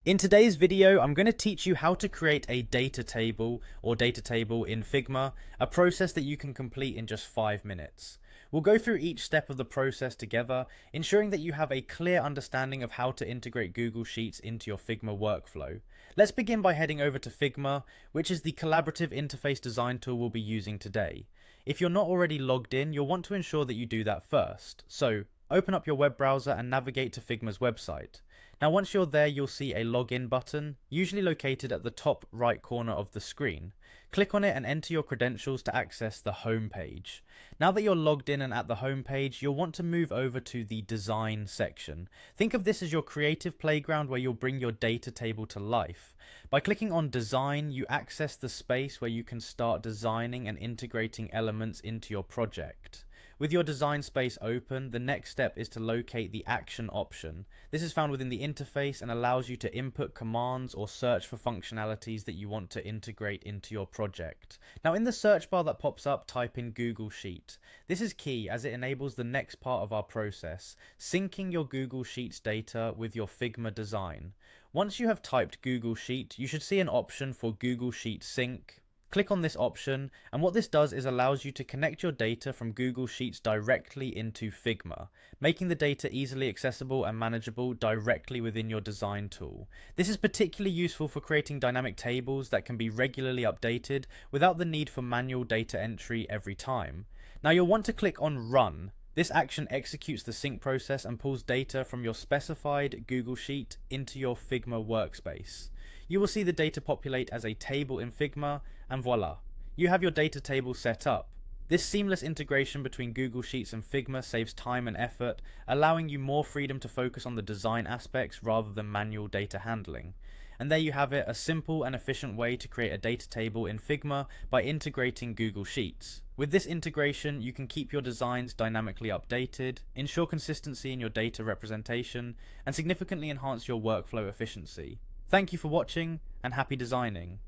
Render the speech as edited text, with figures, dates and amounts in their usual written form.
In today's video, I'm going to teach you how to create a data table or data table in Figma, a process that you can complete in just 5 minutes. We'll go through each step of the process together, ensuring that you have a clear understanding of how to integrate Google Sheets into your Figma workflow. Let's begin by heading over to Figma, which is the collaborative interface design tool we'll be using today. If you're not already logged in, you'll want to ensure that you do that first. So, open up your web browser and navigate to Figma's website. Now once you're there, you'll see a login button, usually located at the top right corner of the screen. Click on it and enter your credentials to access the home page. Now that you're logged in and at the home page, you'll want to move over to the design section. Think of this as your creative playground where you'll bring your data table to life. By clicking on design, you access the space where you can start designing and integrating elements into your project. With your design space open, the next step is to locate the action option. This is found within the interface and allows you to input commands or search for functionalities that you want to integrate into your project. Now in the search bar that pops up, type in Google Sheet. This is key as it enables the next part of our process, syncing your Google Sheets data with your Figma design. Once you have typed Google Sheet, you should see an option for Google Sheet Sync. Click on this option, and what this does is allows you to connect your data from Google Sheets directly into Figma, making the data easily accessible and manageable directly within your design tool. This is particularly useful for creating dynamic tables that can be regularly updated without the need for manual data entry every time. Now you'll want to click on Run. This action executes the sync process and pulls data from your specified Google Sheet into your Figma workspace. You will see the data populate as a table in Figma, and voila, you have your data table set up. This seamless integration between Google Sheets and Figma saves time and effort, allowing you more freedom to focus on the design aspects rather than manual data handling. And there you have it, a simple and efficient way to create a data table in Figma by integrating Google Sheets. With this integration, you can keep your designs dynamically updated, ensure consistency in your data representation, and significantly enhance your workflow efficiency. Thank you for watching, and happy designing.